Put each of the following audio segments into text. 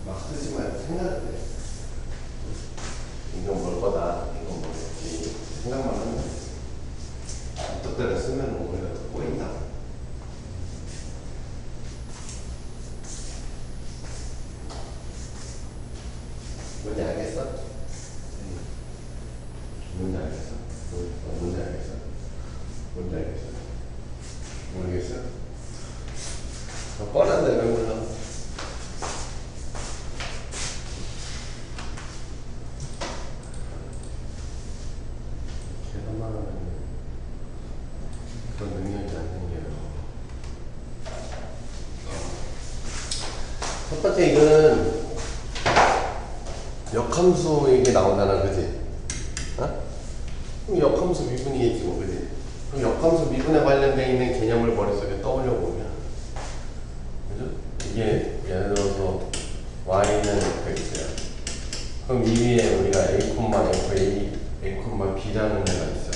막 쓰지 말고 생각을 해. 이건 뭘 거다, 이건 뭐겠지. 생각만 하면 돼. 어떻게든 쓰면 오히려 꼬인다. 뭔지 알겠어? 뭔지 알겠어? 뭔지 알겠어? 뭔지 알겠어? 모르겠어? 뻔한데 왜 몰라? 계산만 하면 그런 능력이 안 생겨요. 첫 번째 이거는 역함수 이게 나오잖아, 그지? 어? 그럼 역함수 미분이겠지, 뭐, 그지? 그럼 역함수 미분에 관련되어 있는 개념을 머릿속에 떠올려 보면, 그죠? 이게 예를 들어서 y는 fx야. 그럼 이 위에 우리가 a, f, a, b라는 애가 있어.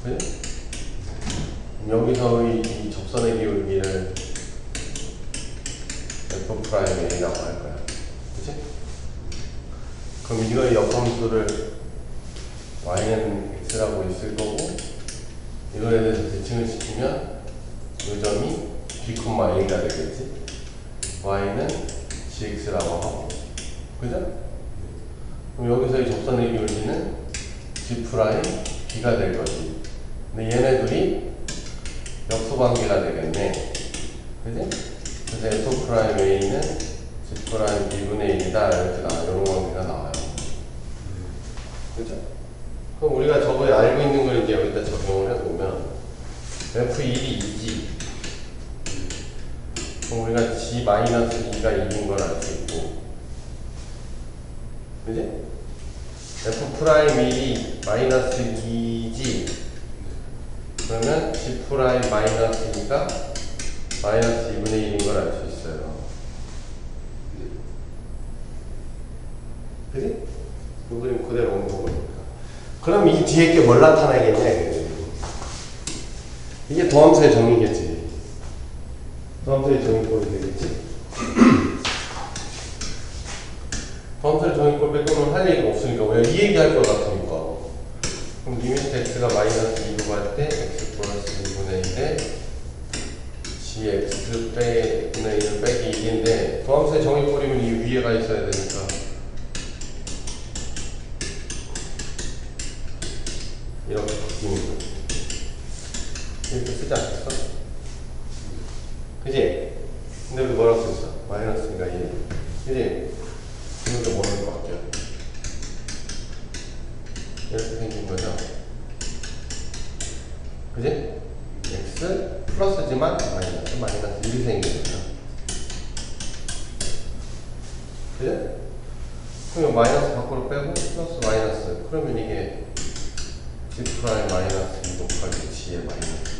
그지? 여기서의 이 접선의 기울기를 f'a라고 할 거야. 그치? 그럼 이거의 역함수를 y는 x라고 있을 거고, 이거에 대해서 대칭을 시키면 이 점이 b, a가 되겠지? y는 gx라고 하고, 그죠? 그럼 여기서의 접선의 기울기는 g' b가 될 거지. 근데 얘네 둘이 역수관계가 되겠네. 그지? 그래서 f'a는 g' b분의 1이다. 이렇게 이런 관계가 나와요. 그죠? 그럼 우리가 저거에 알고 있는 걸 이제 여기다 적용을 해보면 f1이 2지. 그럼 우리가 g-2가 1인 걸 알 수 있고, 그지? f'1이 -2지. 그러면 g'-2가 -2분의 1인 걸 알 수 있어요. 그지? 이 그림 그대로 온 거니까. 그럼 이 뒤에 게 뭘 나타나겠냐? 이게 도함수의 정의겠지. 도함수의 정의꼴이 되겠지? 도함수의 정의꼴 빼고는 할 얘기가 없으니까 우리가 이 얘기 할 것 같으니까. 그럼 리미트 x가 -2로 갈 때 x 플러스 2분의 1에 gx 분의 1을 빼기 1인데 도함수의 정의꼴이면 이 위에가 있어야 되니까 이렇게 바뀌는 거야. 이렇게 쓰지 않겠어? 그지? 근데 우리 뭐라고 썼어? 마이너스니까 1. 그지? 이것도 뭐라고 바뀌어? 이렇게 생긴 거죠? 그지? x 플러스지만 마이너스 1이 생긴 거죠. 그지? 그러면 마이너스 밖으로 빼고 플러스 마이너스. 그러면 이게 g' 마이너스 2 곱하기 g의 마이너스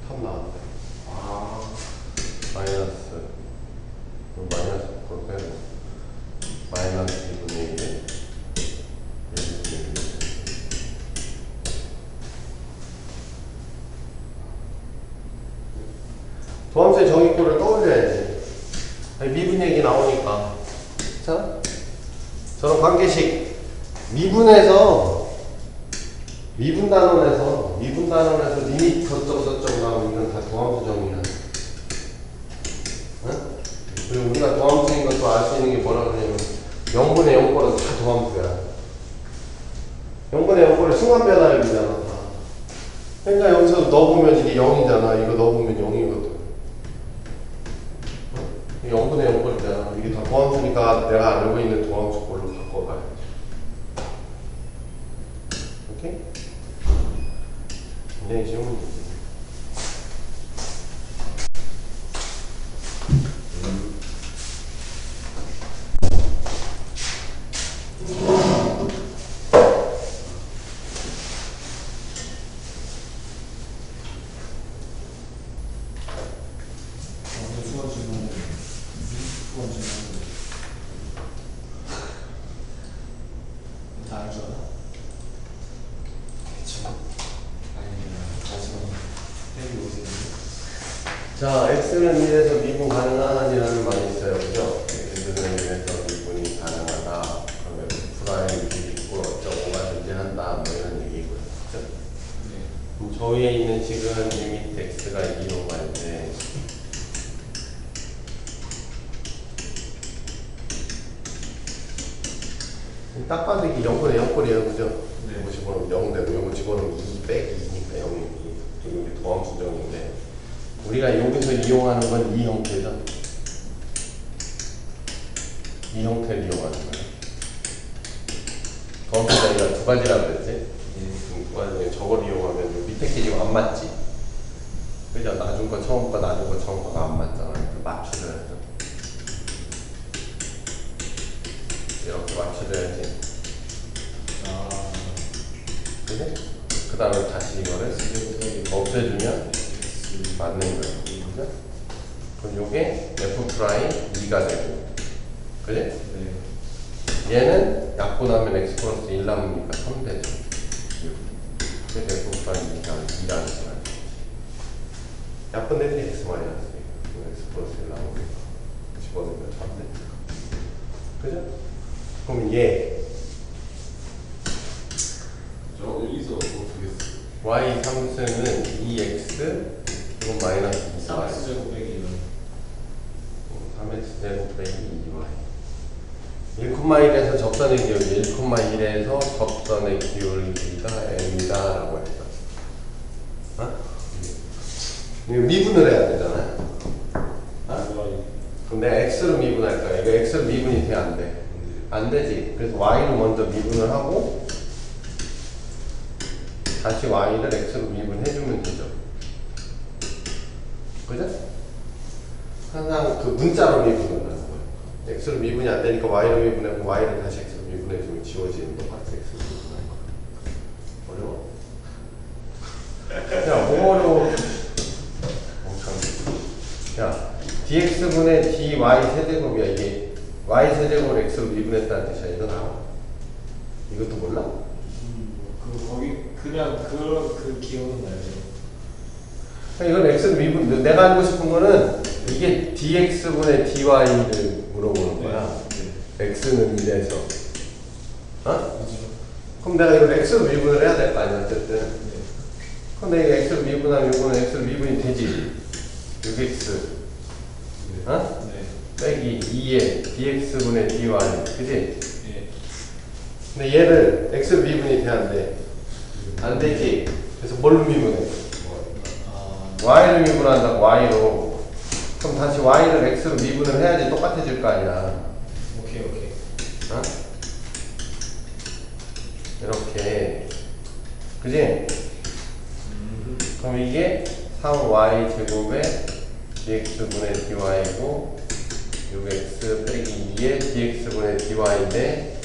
탑 나왔네. 아, 마이너스 밖으로 빼고 마이너스 2분의 1에 1분의 1. 도함수의 정의꼴을 떠올려야지. 아니, 미분 얘기 나오니까. 자, 저런 관계식 미분 단원에서 리미트 저쪽 나오면 이건 다 도함수 정의야. 응? 그리고 우리가 도함수인 것도 알 수 있는 게 뭐라 그러냐면 0분의 0꼴은 다 도함수야. 0분의 0꼴은 순간 변화율이잖아. 다. 그러니까 여기서 넣어보면 이게 0이잖아. 이거 넣어보면 0이거든. 0분의 0꼴이잖아. 이게 다 도함수니까 내가 알고 있는 도함수꼴로 바꿔가야지. 오케이? 굉장히 쉬운 문제지. 자, x는 1에서 미분 가능하니라는 말이 있어요. 그죠? x는 1에서 미분이 가능하다. 그러면 프라임 있고 어쩌고 하든지 한다. 뭐 이런 얘기고요. 그죠? 저 위에 있는 식은 리미트 x가 2로 갈 때 딱 봐도 이게 0분의 0꼴이에요. 그죠? 이거 집어넣으면 0 되고 이거 집어넣으면 2 빼기 2니까 0이 이게 도함 수정인데 우리가 여기서 이용하는 건 이 형태죠. 이 형태를 이용하는 거예요. 도함 수정이가 두 가지라고 그랬지? 두 가지 중에 저걸 이용하면 밑에 게 지금 안 맞지? 그죠? 나중 거 처음 거 나중 거 처음 거가 안 맞잖아. 맞춰줘야죠. 이렇게 맞춰줘야지. 그지? 그 다음에 다시 이거를 없애주면 맞는 거예요. 그죠? 그럼 요게 F 프라임 2가 되고, 그지? 네. 얘는 약분하면 X 플러스 1 남으니까 3 되죠. 그래서 F 프라임 2라는 거예요. 약분되면 X 마이너스 X 플러스 1 남으니까 집어넣으면 3 되니까. 그죠? 그럼 얘 여기서 어떻게 y 3승은 2x 그리고 마이너스 2y 3x제곱 빼기 3x 제곱 빼기 2y 1,1에서 접선의 기울기 1,1에서 접선의 기울기가 m이다 라고 했어. 어? 이거 미분을 해야 되잖아요. 어? 그럼 내가 x로 미분할 거야. 이거 x로 미분이 돼 안 돼? 안 되지. 그래서 y로 먼저 미분을 하고 다시 y를 x로 미분해주면 되죠. 그죠? 항상 그 문자로 미분을 하는 거예요. x로 미분이 안 되니까 y로 미분하고 y를 다시 x로 미분해주면 지워지는 똑같이 x로 미분할 거야. 어려워? 야, 뭐가 어려워? 야, dx분의 dy 세제곱이야. 이게 y 세제곱을 x로 미분했다는 뜻이야. 이거 나와? 이것도 몰라? 거기 그냥 그 기억은 나요. 이건 x로 미분. 내가 알고 싶은 거는 이게 dx분의 dy를 물어보는 거야. 네. x는 1에서. 어? 그죠. 그럼 내가 이걸 x로 미분을 해야 될 거 아니야, 어쨌든. 네. 그럼 내가 x로 미분하면 이거는 x로 미분이 되지. 6x. 네. 어? 네. 빼기 2에 dx분의 dy. 그지? 네. 근데 얘를 x로 미분이 돼, 안 돼? 안 되지. 그래서 뭘로 미분해? y를 미분한다고, y로. 그럼 다시 y를 x로 미분을 해야지 똑같아질 거 아니야. 오케이. 어? 이렇게. 그지? 그럼 이게 3y 제곱에 dx분의 dy고 6x 빼기 2에 dx분의 dy인데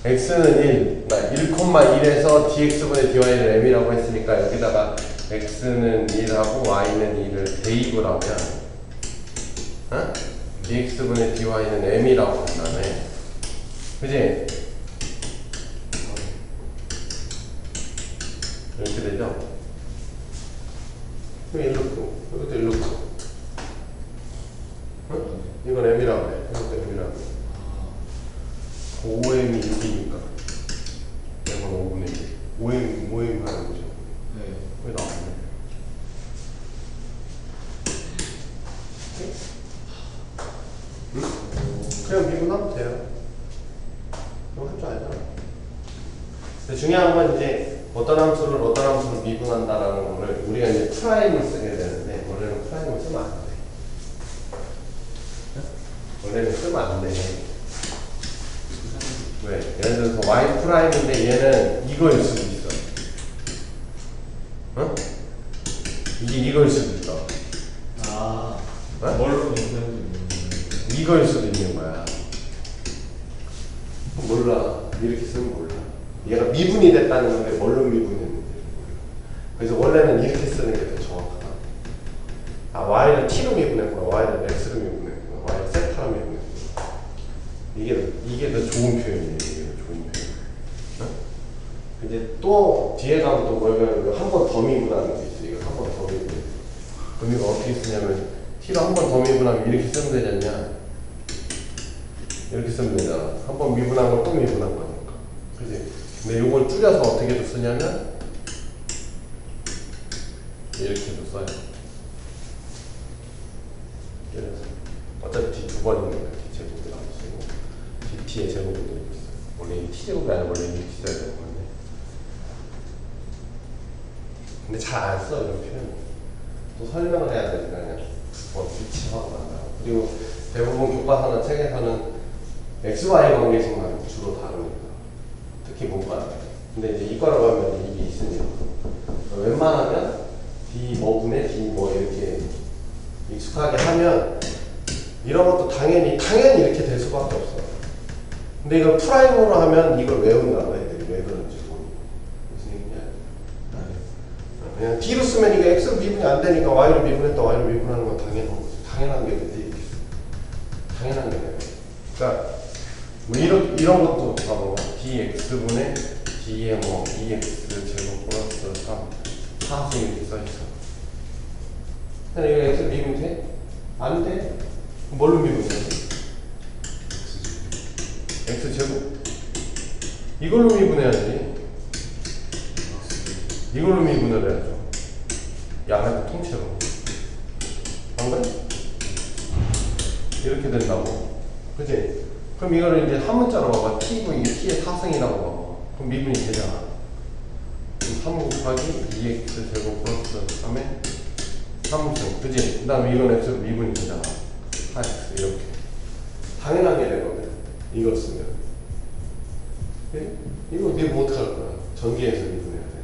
x는 1, 그러니까 1,1에서 dx분의 dy를 m이라고 했으니까 여기다가 x는 1하고 y는 2를 대입을 하면 어? dx분의 dy는 m이라고 한다네. 그지? 이렇게 되죠? 이거 이렇고 이것도 이렇고 어? 이건 m이라고 해. 이것도 m이라고 해. 5m이 6이니까 m은 5분의 1 5m 하는 거죠. 네. 왜 나왔네? 응? 그냥 미분하면 돼요. 이거 할 줄 알잖아. 근데 중요한 건 이제 어떤 함수를 미분한다라는 거를 우리가 이제 프라임을 쓰게 되는데 원래는 프라임을 쓰면 안 돼. 원래는 쓰면 안 돼. 왜? 예를 들어서 y 프라임인데 얘는 이거일 수도 있어. 어? 이게 이거일 수도 있어. 어? 뭘로 미분하는지 이거일 수도 있는 거야. 몰라. 이렇게 쓰면 몰라. 얘가 미분이 됐다는 건데 뭘로 미분했는지 몰라. 그래서 원래는 이렇게 쓰는 게 더 정확하다. 아, y를 t로 미분했구나. y를 x로 미분했구나. y를 세타로 미분했구나. 이게 더 좋은 표현이에요. 이게 더 좋은 표현. 어? 근데 또 뒤에 가면 또 뭐냐면 한 번 더 미분하는 게 있어. 이거 한 번 더 미분해. 그럼 이거 어떻게 쓰냐면 t로 한 번 더 미분하면 이렇게 쓰면 되지 않냐? 이렇게 쓰면 되잖아. 한 번 미분한 걸 또 미분한 거니까. 그지? 근데 이걸 줄여서 어떻게도 쓰냐면 이렇게도 써요. 그래서 어차피 d 두 번 있는 거야. d 제곱이 나올 수 있고 dt의 제곱도 있어. 원래 이 t 제곱이 아니라 원래 이렇게 써야 되는 건데. 근데 잘 안 써 이런 표현. 또 설명을 해야 되니까 그냥 비치하고 만나. 그리고 대부분 교과서나 책에서는 XY 관계식만 주로 다루니까. 특히 문과. 근데 이제 이과로 가면 이게 있으니까. 웬만하면 D 뭐분의 D 뭐 이렇게 익숙하게 하면 이런 것도 당연히 이렇게 될 수밖에 없어. 근데 이걸 프라임으로 하면 이걸 외운다고 애들이 왜 그런지 모르고. 무슨 얘기냐? 그냥 D로 쓰면 이게 X로 미분이 안 되니까 Y로 미분했다 Y로 미분하는 건 당연한 거지. 당연한 게 되지. 당연한 게 돼. 그러니까 뭐 이런 것도 봐봐. dx분의 d의 뭐 2x 제곱 플러스 3 4수 이렇게 써있어. 근데 이거 x 미분 돼? 안 돼? 뭘로 미분해야지? x 제곱 이걸로 미분해야지. 이걸로 미분을 해야죠. 양의 통째로. 안 그래? 이렇게 된다고. 그치? 그럼 이거를 이제 한 문자로 봐봐. t고 이게 t의 4승이라고 봐봐. 그럼 미분이 되잖아. 그럼 3 곱하기 2x 제곱 플러스 3의 3승. 그치? 그 다음에 이건 x로 미분이 되잖아. 4x 이렇게. 당연한 게 되거든. 이걸 쓰면. 그래? 이거 미분 어떡할 거야? 전기에서 미분해야 돼.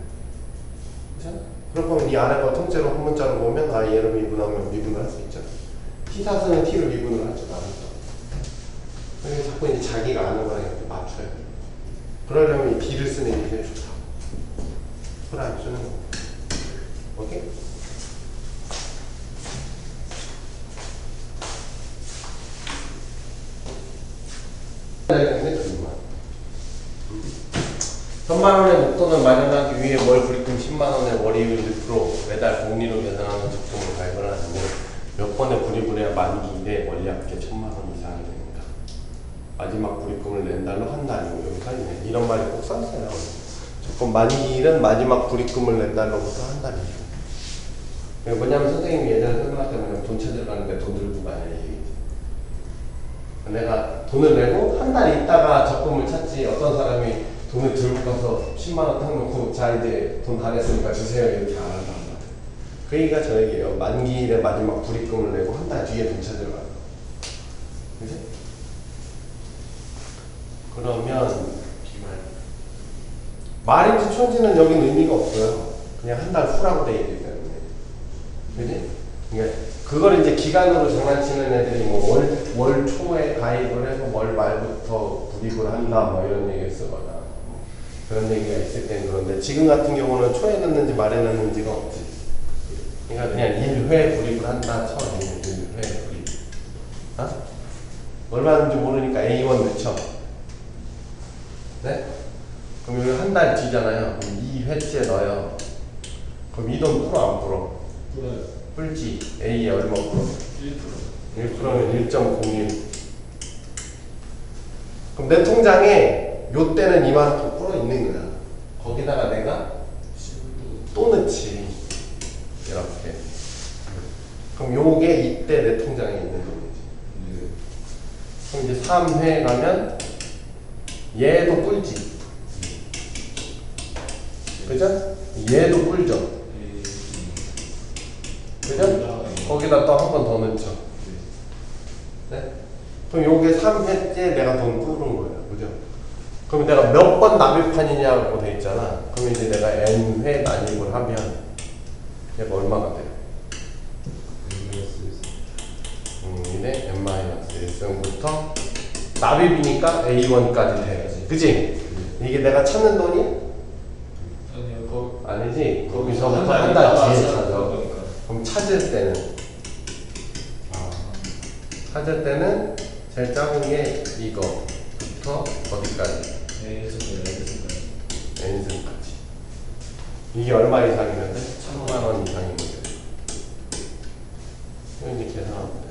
그쵸? 그럴 거면 이 안에 거 통째로 한 문자로 보면 아 얘를 미분하면 미분을 할 수 있잖아. t4승은 t를 미분을 할 줄 알았어. 그래서 자꾸 이제 자기가 아는 거랑 이렇게 맞춰야 돼. 그러려면 이 D를 쓰는 게 제일 좋다. 프라임 쓰는 거. 오케이? 천만 원의 목돈을 마련하기 위해 월 불입금 10만 원의 월이율 1% 매달 복리로 계산하는 적금을 발견하는데 몇 번의 불입을 해야 만기 이내 원리합계 1000만 원 이상이 됩니다. 마지막 불입금을 낸 달로 한 달이고 여기서 있네. 이런 말이 꼭 써있어요. 조건 만기일은 마지막 불입금을 낸 달로부터 한 달이죠. 뭐냐면 선생님이 예전에 설명할 때는 돈 찾으러 가는데 돈 들고 가냐 이 얘기지. 내가 돈을 내고 한 달 있다가 적금을 찾지 어떤 사람이 돈을 들고 가서 10만 원 탁 놓고 자 이제 돈 다 냈으니까 주세요 이렇게 안 한단 말이야. 그 얘기가 저 얘기예요. 만기일에 마지막 불입금을 내고 한 달 뒤에 돈 찾으러 가는 거. 그치? 그러면 말인지 촌지는 여기는 의미가 없어요. 그냥 한 달 후라고 돼 있기 때문에. 그지? 그러니까 그걸 이제 기간으로 장난치는 애들이 뭐 월 초에 가입을 해서 월 말부터 불입을 한다 뭐 이런 얘기를 쓰거나 그런 얘기가 있을 땐 그런데 지금 같은 경우는 초에 넣는지 말에 넣는지가 없지. 그러니까 그냥 1회 불입을 한다 쳐. 1회 불입. 어? 얼마인지 모르니까 A1 넣죠. 네? 그럼 여기 한 달 뒤잖아요. 그럼 2회째 넣어요. 그럼 이 돈 풀어 안 풀어? 풀어요. 풀지. A에 얼마 풀어? 1%. 1%면 1.01. 그럼 내 통장에 요 때는 이만큼 풀어 있는 거야. 거기다가 내가 또 넣지. 이렇게. 그럼 요게 이때 내 통장에 있는 돈이지. 그럼 이제 3회 가면 얘도 뿔지. 그죠? 얘도 뿔죠. 그죠? 거기다 또 한 번 더 넣죠. 네? 그럼 요게 3회째 내가 돈 뿌는 거예요. 그죠? 그럼 내가 몇 번 납입판이냐고 돼 있잖아. 그럼 이제 내가 n회 납입을 하면 얘가 얼마가 돼요? 이네 n-1승부터 납입이니까 A1까지 돼야지. 그치? 이게 내가 찾는 돈이? 아니요, 아니지. 거기서부터 한 달 뒤에 찾아. 그럼 찾을 때는 제일 작은 게 이거부터 어디까지? n승까지. 이게 얼마 이상이면 돼? 1000만 원 이상이면 돼. 이제 계산하면 돼.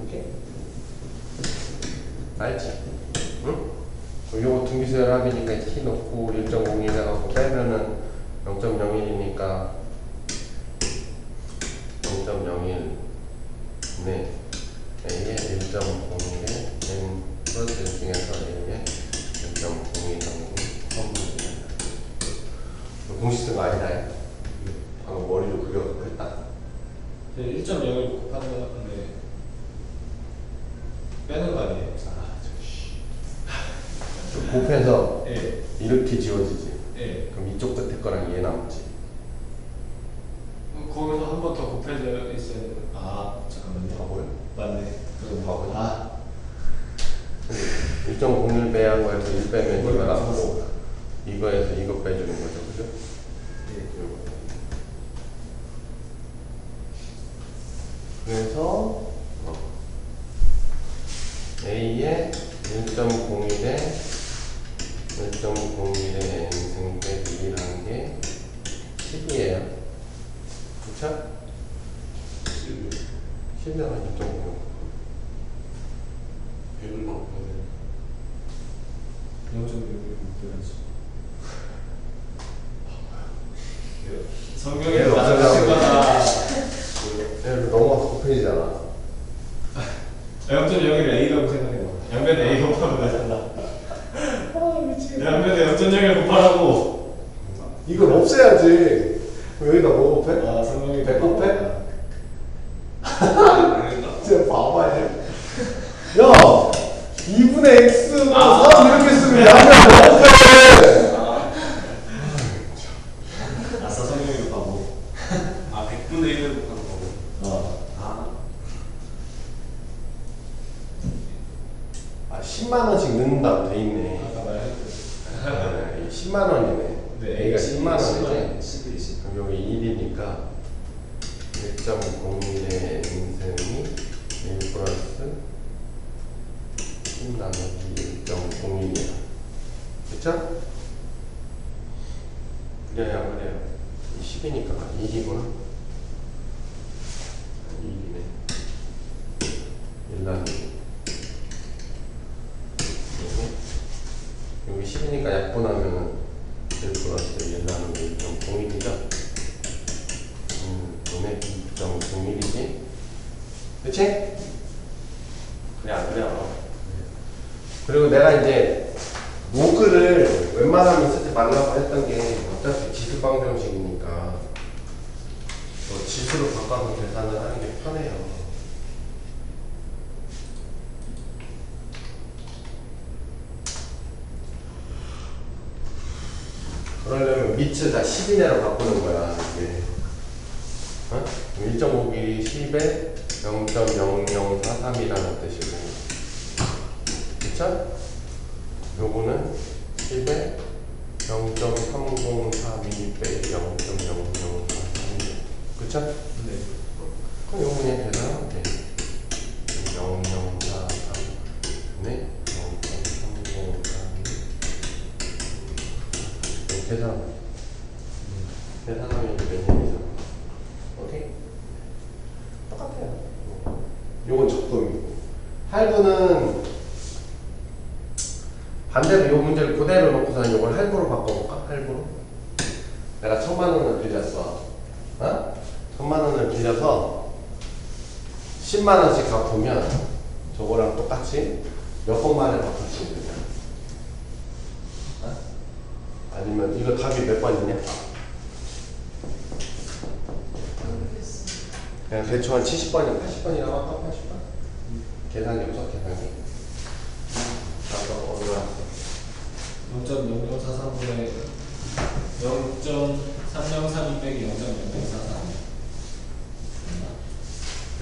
오케이? 알지? 응? 그럼 요거 등비수열 합이니까 키 넣고 1.01 해갖고 빼면은 0.01이니까 0.01 네 A의 1.01에 N 플러스 중에서 A의 1.01 정도 공식 쓴 거 아니나요? 방금 머리로 그려갖고 했다. 1.0을 곱한다는데 빼는 거 아니에요? 곱해서 예. 이렇게 지워지지. 예. 그럼 이쪽 끝에 거랑 얘 남지. 거기서 한 번 더 곱해져 있어야 돼요. 아, 잠깐만요. 바보야. 맞네. 그럼 바보야. 아, 1.01 빼한 거에서 1 빼면 이거 남고 이거에서 이거 빼주는 거죠, 그죠? 예. 그래서 A의 1.01에 1.01에 n승 빼기 1한 게 10이에요. 그쵸? 10이잖아, 1.01. 100을 곱하면 0.6을 곱해야지. 성경에 얘를 나가신 거다. 얘를 넘어가서 곱해지잖아. 0.01을 A라고 생각해요. 양변에 A 곱하면 되잖아. 양변에 0.01을 곱하라고. 이걸 없애야지. 그럼 여기다 뭐 곱해? 아, 성경이 100 곱해? 진짜 바보야. 야! 2분의 x가 3 이렇게 쓰면 양변 곱해! 아싸, 성경이 곱하고. 아 100분의 1을 곱하는 거고. 아. 아, 10만원씩 넣는다고 돼 있네. 아까 말했듯이. 10만원이네. 네, A가 10만원이지? 10이 10. 그럼 여기 1이니까 1.01의 인승이 1 플러스 10 나누기 1.01이야. 그쵸? 그래요, 그래요. 10이니까 1이구나. 1이네. 1 나누기. 여기 10이니까 약분하면은 1 플러스 1 나누기 1.01이죠? 너네 2.01이지? 그치? 그래, 안 그래요? 그리고 내가 이제 로그를 웬만하면 쓰지 말라고 했던 게 어차피 지수방 정식이니까 지수로 바꿔서 계산을 하는 게 편해요. 그러려면 밑을 다 10이내로 바꾸는 거야, 이게. 어? 1.5기 10에 0.0043이라는 뜻이고. 그쵸? 요거는 10에 0.3032 빼기 0.0043. 그쵸? 네. 그럼 요거 그냥 계산하면 돼. 0043. 네? 0.3032. 계산하면 돼. 계산하면 이제 몇 년이죠? 오케이? 똑같아요. 요건 적금이고. 할부는 반대로 요 문제를 그대로 놓고서 요걸 할부로 바꿔볼까? 할부로? 내가 1000만원을 빌렸어. 어? 1000만원을 빌려서 10만원씩 갚으면 저거랑 똑같이 몇 번 만에 갚을 수 있느냐? 어? 아니면 이거 답이 몇 번이냐? 그냥 대충 한 70번이나 80번이라고 할까? 80번? 계산기 없어? 계산기? 나도 어디로 왔어? 0.0043분의 0.303 빼기 0.0043.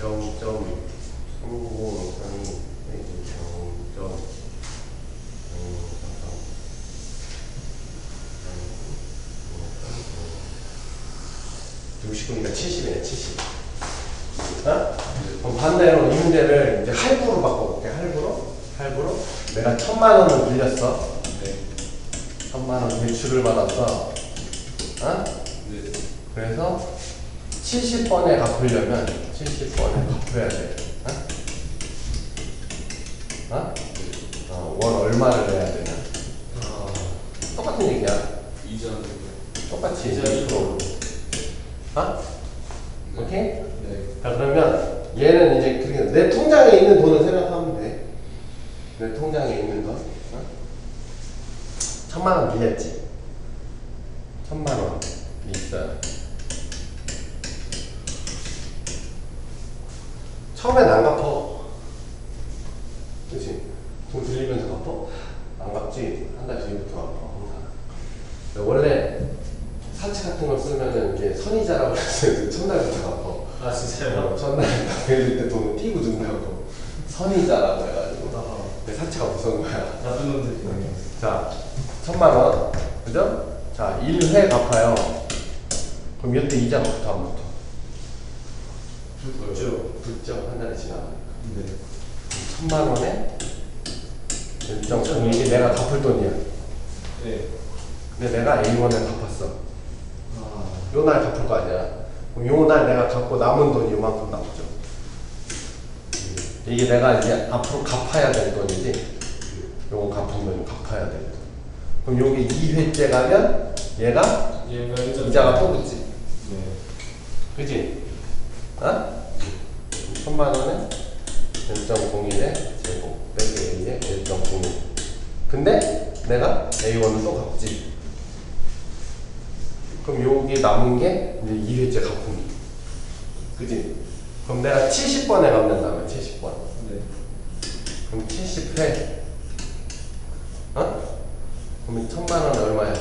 0.353 빼기 69니까 70이네, 70. 어? 그럼 반대로 이 문제를 이제 할부로 바꿔볼게. 할부로? 할부로? 내가 1000만원을 빌렸어. 네. 1000만원 대출을 받았어. 어? 네. 그래서 70번에 갚으려면 70번에 갚아야 돼. 원 얼마를 내야 되냐? 똑같은 얘기야. 이전. 똑같이 이자 2%로. 오케이? 네. 자, 그러면 얘는 이제 그렇게 내 통장에 있는 돈을 생각하면 돼. 내 통장에 있는 돈. 1000만 원 빌렸지. 1000만 원 있어요. 처음엔 안 갚어. 그치? 돈 들리면서 갚어? 안 갚지? 한 달 뒤부터 갚어. 항상. 원래 사채 같은 거 쓰면은 이게 선이자라고 해서 첫날부터 갚어. 아 진짜요? 첫날 빌릴 때 돈을 띄고 준다고. 선이자라고 해가지고. 근데 사채가 무서운 거야. 나쁜 놈들이네. 자, 1000만 원. 그죠? 자, 1회 갚아요. 그럼 이때 이자부터 안 붙어. 붙죠. 한 달이 지나면. 네. 1000만 원에 일정 이게 내가 갚을 돈이야. 네. 근데 내가 A1을 갚았어. 아. 요 날 갚을 거 아니야. 그럼 요 날 내가 갚고 남은 돈이 요만큼 남죠. 이게 내가 이제 앞으로 갚아야 될 돈이지. 요거 갚으면 갚아야 될 돈. 그럼 요게 2회째 가면 얘가 얘가 이자가 또 붙지. 네. 그지? 1000만 원에 1.01에 제곱 빼기 A에 1.01. 근데 내가 A1을 또 갚지. 그럼 여기 남은 게 이제 2회째 갚음이. 그지? 그럼 내가 70번에 갚는다면 70번. 네. 그럼 70회. 그러면 1000만 원 얼마야?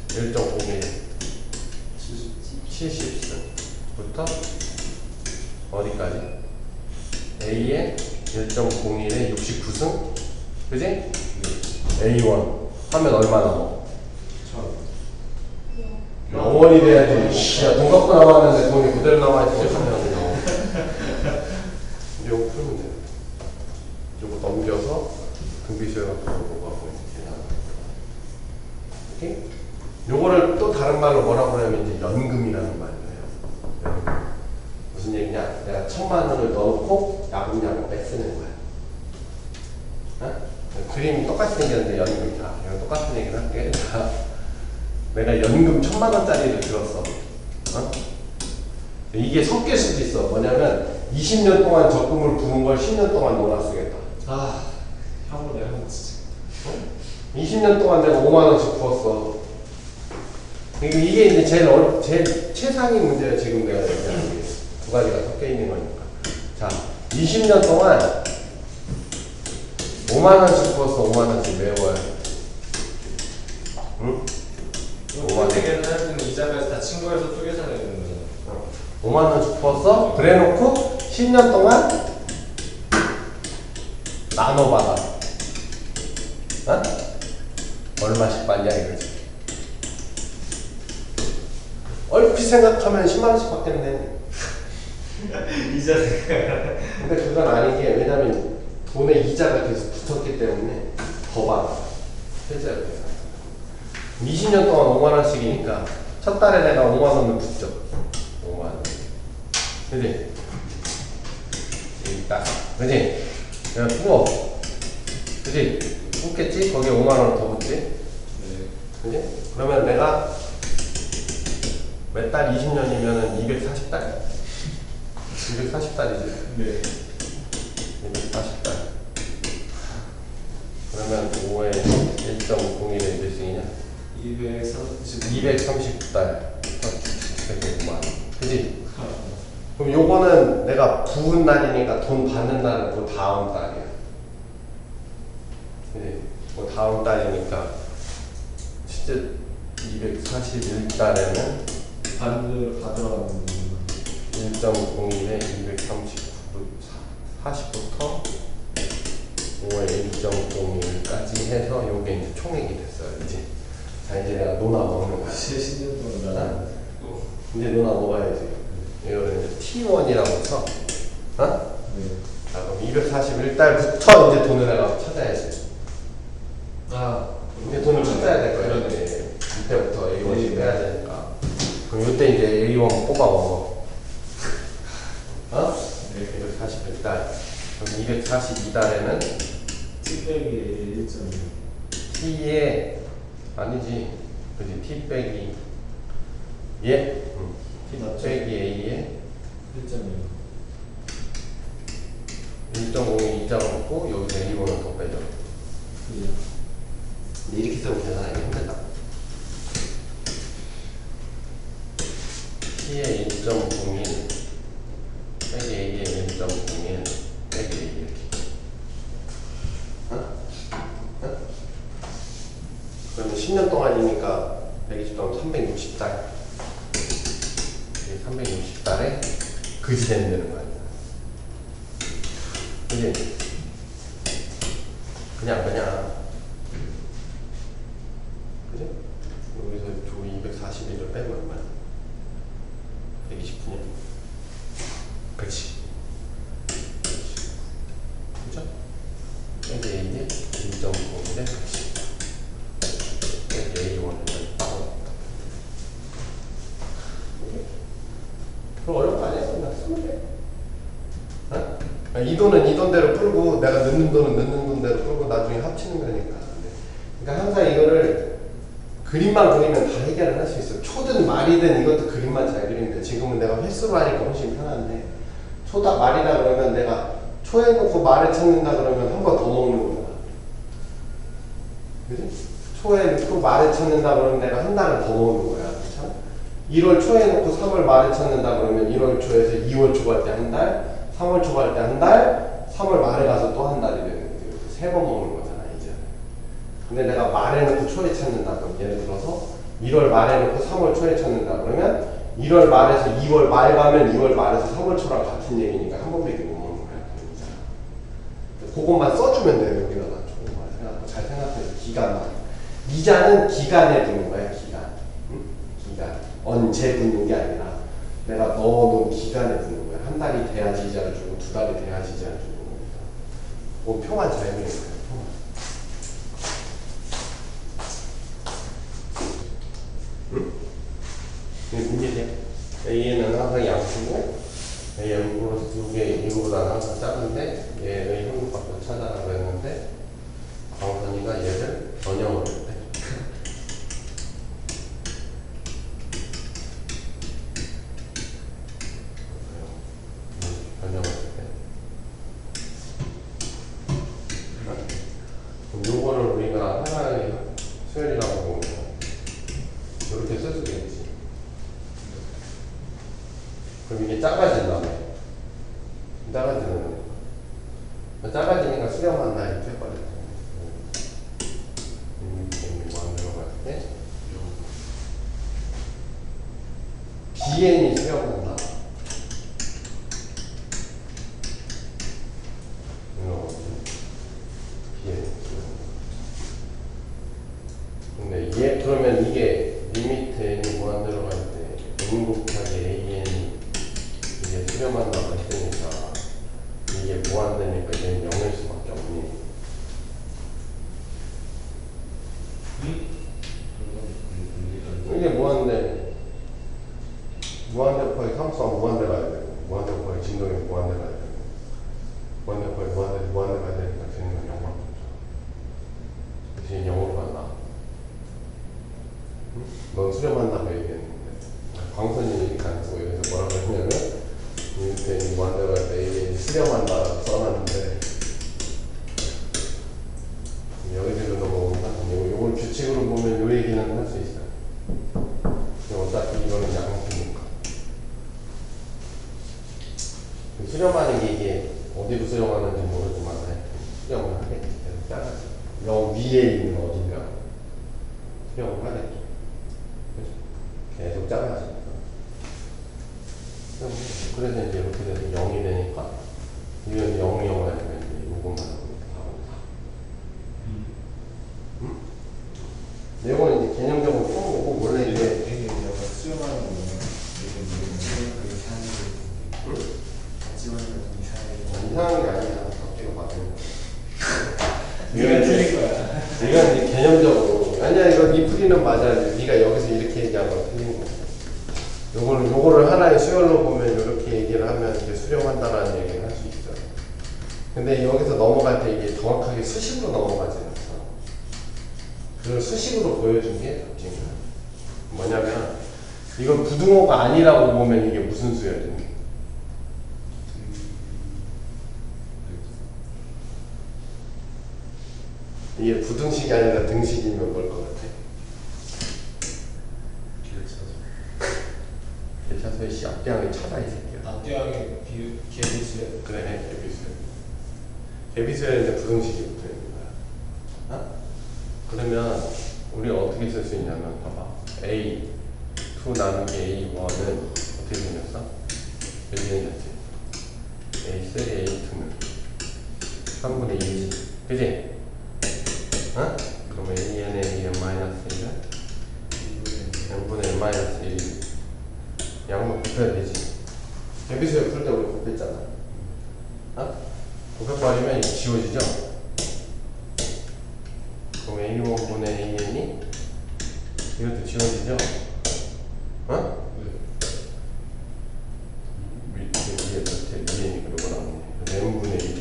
1.01. 70승부터 어디까지? A에 1.01에 69승? 그지? 네. A1 하면 얼마 남아? 1000. 0원이 돼야지. 야, 돈 갖고 나왔는데 돈이 그대로 나와야지. 어떡하냐고. 이제 요거 풀면 돼. 요거 넘겨서 등비수에 갖고 가고 이렇게 나와. 오케이? 요거를 또 다른 말로 뭐라고 하냐면 이제 연금이라는 말을 해요. 연금. 무슨 얘기냐? 내가 1000만 원을 넣어놓고 야금야금 빼쓰는 거야. 그림이 똑같이 생겼는데 연금이다. 이거 똑같은 얘기를 할게. 내가 연금 1000만 원짜리를 들었어. 이게 섞일 수도 있어. 뭐냐면 20년 동안 적금을 부은 걸 10년 동안 놀아 쓰겠다. 아, 형으로 내가 한번 진짜. 20년 동안 내가 5만 원씩 부었어. 이게 이제 제일 최상위 문제야. 지금 내가 얘기하는 게 두 가지가 섞여 있는 거니까. 자, 20년 동안 5만 원씩 부었어. 5만 원씩 외워요. 응? 5만 원. 되게는 하여튼 이자까지 다 친구해서 쪼개서 내야 되는 거잖아. 5만 원씩 부었어. 그래놓고 10년 동안 나눠받아. 얼마씩 받냐 이거지. 얼핏 생각하면 10만 원씩 받겠네. 이자 근데 그건 아닌 게 왜냐면 돈에 이자가 계속 붙었기 때문에 더 받아. 실제로 20년 동안 5만 원씩이니까 첫 달에 내가 5만 원을 붙죠. 5만 원. 그지? 여기 딱. 그지? 내가 부어. 그지? 붙겠지? 거기에 5만 원 더 붙지? 네. 그지? 그러면 내가 몇 달 20년이면은 240달? 240달이지. 네. 240달. 그러면 5에 1.01의 몇 승이냐? 230달. 105만 원. 그지? 그럼 요거는 내가 부은 날이니까 돈 받는 날은 그 다음 달이야. 그지? 그 다음 달이니까 실제 241달에는 받으러 1.01에 240부터 5에 1.01까지 해서 요게 이제 총액이 됐어요. 이제 자 이제 내가 노나 먹는 거야. 10년 동안 나. 이제 노나 먹어야지. 이거를 이제 T1이라고 쳐. 네. 자 그럼 241달부터 이제 돈을 내가 찾아야지. 아, 이제 돈을 찾아야 될 거야. 그러네. 이때부터 A1씩 빼야 되니까. 그럼 이때 이제 A1 뽑아 먹어. 241달. 그럼 242달에는 T 빼기 1.2 t에 아니지, 그지? t 빼기 예, t 빼기 a에 1.2 1.5에 2자가 붙고 여기서 a1을 더 빼죠. 근데 이렇게 쓰면 계산하기 힘들다. t에 1.01 빼기 a에 1.01 빼기 a 이렇게. 어? 어? 그러면 10년 동안이니까 120도면 360달. 360달에 그지 된다는 거 아니야. 그지? 그냥. 그지? 여기서 조 241을 빼면 얼마야? 129년. 그치? 그죠? 빼기 A에 1.5인데 그치? 빼기 A1을 따로. 그럼 어려운 거 아니야? 그냥 쓰면 돼. 어? 이 돈은 이 돈대로 풀고 내가 넣는 돈은 넣는 돈대로 풀고 나중에 합치는 거니까. 그러니까 항상 이거를 그림만 그리면 다 해결을 할 수 있어. 초든 말이든 이것도 그림만 잘 그리면 돼. 지금은 내가 횟수로 하니까 훨씬 편한데 초다 말이다 그러면 내가 초에 놓고 말을 찾는다 그러면 한 번 더 먹는 거야. 그지? 초에 놓고 말을 찾는다 그러면 내가 한 달을 더 먹는 거야. 그렇죠? 1월 초에 놓고 3월 말을 찾는다 그러면 1월 초에서 2월 초 갈 때 한 달, 3월 초 갈 때 한 달, 3월 말에 가서 또 한 달이 되는 거지. 3번 먹는 거잖아 이제. 근데 내가 말에 놓고 초에 찾는다 그럼 예를 들어서 1월 말에 놓고 3월 초에 찾는다 그러면 1월 말에서 2월 말 가면 2월 말에서 3월 초랑 같은 얘기니까 한 번밖에 못 먹는 거야. 그것만 써주면 돼. 여기다가 잘 생각해서 기간만. 이자는 기간에 두는 거야. 기간. 응? 기간. 언제 두는 게 아니라 내가 넣어놓은 기간에 두는 거야. 한 달이 돼야지 이자를 주고 2달이 돼야지 이자를 주는 거니까. 뭐 표만 잘 그리는 거야. 응? 이게 A는 항상 양수고 A M 플러스 2개 이거보다는 항상 작은데 얘의 형용값을 찾아라고 했는데 광선이가 얘를 전형을 했대. 전형을 했대. 그럼 요거를 우리가 하나의 수열이라고 보면 이렇게 쓸 수도 있지. 그럼 이게 작아진다며. 작아지니까 수렴한다 이렇게 해버려. 만들어갈 때 BN이 수렴한다. BN 근데 얘 그러면 이게 리미트 n이 무한 들어갈 때 n 곱하기 an이 이게 수렴한다고 했으니까 이게 무한되니까 얘는 0일 수밖에 없니? 이게 무한대 곱하기 상수가 무한대 가야 되고 무한대 곱하기 진동이 무한대 가야 되고 무한대 곱하기 무한대 가야 되니까 되는 건 0만 보죠. 대신 0으로 간다. 넌 수렴한다고 얘기했는데 광선이는 이렇게 안 쓰고 여기서 뭐라고 했냐면 이렇게 무한대 갈 때 수렴한다고 써놨는데 여기들로 넘어온다. 요걸 규칙으로 보면 요 얘기는 할 수 있어요. 어차피 이거는 양수니까. 수렴하는 게 이게 어디로 수렴하는지 모르지만 수렴을 하겠지. 계속 짜가지고 여 위에 있는 어딘가 수렴을 하겠죠. 계속 짜가지고 그래서 이제 이렇게 돼서 0이 되니까 이건 0, 0 하니까 이제 요것만 하고 다 응? 이거는 이제 개념적으로 푸는 거고 원래 이제 수영하는 거는 이상한 게 아니야. 갑자기 맞는 거. 이건 틀린 거야. 이건 이제 개념적으로 아니야 이거 네 풀이는 맞아. 네가 여기서 이렇게 얘기하면 틀린 거야. 요거를 하나의 수열로 보면 이렇게 얘기를 하면 이게 수렴한다라는 얘기를 할 수 있어요. 근데 여기서 넘어갈 때 이게 정확하게 수식으로 넘어가지 않았어. 그걸 수식으로 보여준 게 덕진이야. 뭐냐면 이건 부등호가 아니라고 보면 이게 무슨 수야 되니? 이게 부등식이 아니라 등식이면 뭘 것 같아? 개차수의 씨 앞대항이 차다 이 새끼야. 앞뒤하게 기회비수요. 그래, 개비수. 개비수에 이제 부등식이 붙어 있는 거야. 어? 그러면 우리가 어떻게 쓸 수 있냐면 봐봐. A 2 나누기 A 1은 어떻게 생겼어? 여기 생겼지. A 3 A 2는 3분의 2지. 그지? 어? 그러면 AN의 AN 마이너스 1은 n분의 n 마이너스 1이 양분 곱해야 되지. 개비수에 풀 때 우리 곱했잖아. 어? 곱해버리면 이거 지워지죠? 그럼 A1분의 AN이 이것도 지워지죠? 어? 위에 밑에 AN이 그러고 나오네. n분의 1이지.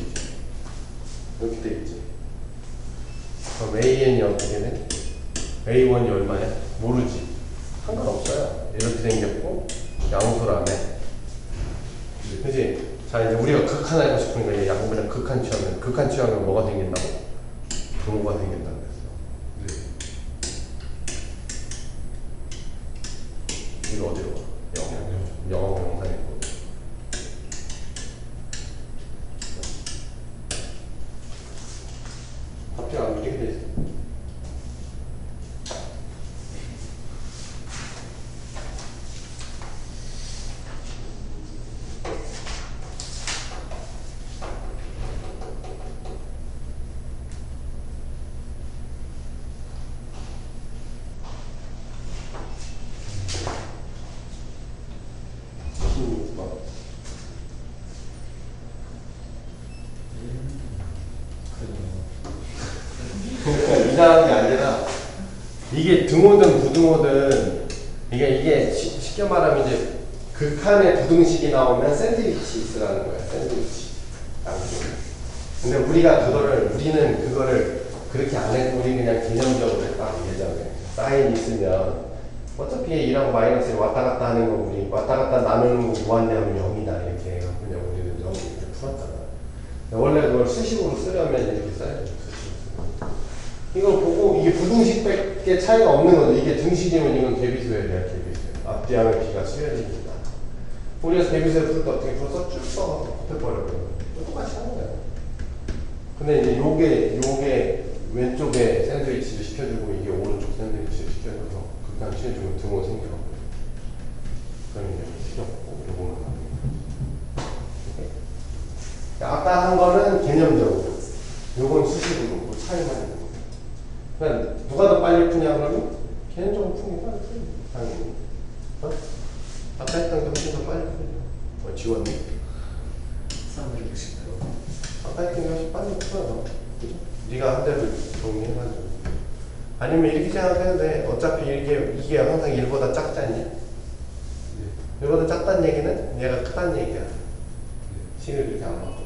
이렇게 되겠지. 그럼 AN이 어떻게 돼? A1이 얼마야? 모르지. 상관없어요. 이렇게 생겼고 양수라며. 그치? 자, 이제 우리가 극한 알고 싶은 거야. 양분이랑 극한 취하면. 극한 취하면 뭐가 생긴다고? 분모가 생긴다고 그랬어. 이거 어디로 가? 영어 영상에 있고. 합치가 안 이렇게 돼 있어. 이상한 게 아니라 이게 등호든 부등호든 이게 쉽게 말하면 이제 극한의 부등식이 나오면 샌드위치 쓰라는 거야. 샌드위치. 근데 우리는 그거를 그렇게 안 했고 우리 그냥 개념적으로 했다고 예전에 사인 있으면 어차피 2라고 마이너스 1 왔다 갔다 하는 거 우리 왔다 갔다 나누는 거 무한대하면 0이다 이렇게 해서 그냥 우리는 0 이렇게 풀었잖아. 원래 그걸 수식으로 쓰려면 이렇게 써야 돼. 이걸 보고 이게 부등식밖에 차이가 없는 거죠. 이게 등식이면 이건 개비수에 대한 개비수. 앞뒤하면 B가 수열이니까. 우리가 개비수에 풀 때 어떻게 풀어서 쭉 써서 곱해버려요. 똑같이 하는 거예요. 근데 이제 요게 왼쪽에 샌드위치를 시켜주고 이게 오른쪽 샌드위치를 시켜줘서 극한 취해주면 등호 생겨요. 그럼 이제 필요 없고 요거는 아까 한 거는 개념적으로. 요건 수식으로 뭐 차이만 있는 거. 그러니까 누가 더 빨리 푸냐 그러면 개념적으로 푸는 게 빨리 풀려. 당연히. 어? 아까 했던 게 훨씬 더 빨리 풀려. 지웠네. 360도. 아까 했던 게 훨씬 빨리 풀어요. 그죠? 네가 한 대로 정리해가지고. 아니면 이렇게 생각해도 돼. 어차피 이게 항상 1보다 작지 않냐? 1보다 작다는 얘기는 얘가 크다는 얘기야. 식을 이렇게 안 맞고.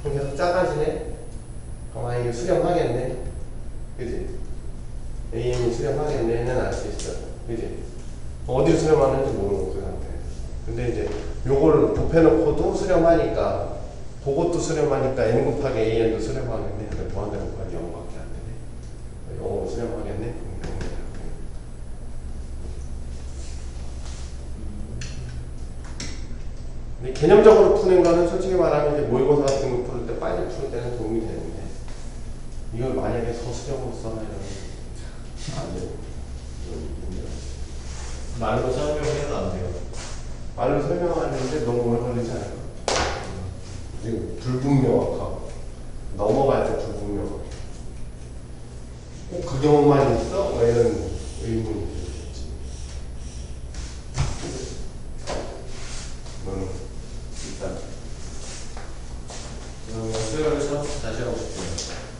그럼 계속 작아지네? 아, 이게 수렴하겠네? 그지? AM이 수렴하겠네는 알 수 있어. 그지? 어디를 수렴하는지 모르는 그 상태. 근데 이제 요걸 곱해놓고도 수렴하니까, 그것도 수렴하니까 n 곱하기 AN도 수렴하겠네. 근데 무한대 곱하기 0밖에 안 되네. 0으로 수렴하겠네? 근데 개념적으로 푸는 거는 솔직히 말하면 이제 모의고사 같은 거 풀 때 빨리 풀 때는 도움이 되는데, 이걸 만약에 서술형으로 써놔야 안 돼요. 말로 설명해도 안 돼요. 말로 설명하는데 너무 오래 걸리지 않을까? 지금 불분명하고 넘어갈 때 불분명하고 꼭 그 경우만 있어? 뭐 이런 의문이 들겠지. 너는 일단 수요일 수업 다시 하고 싶어요.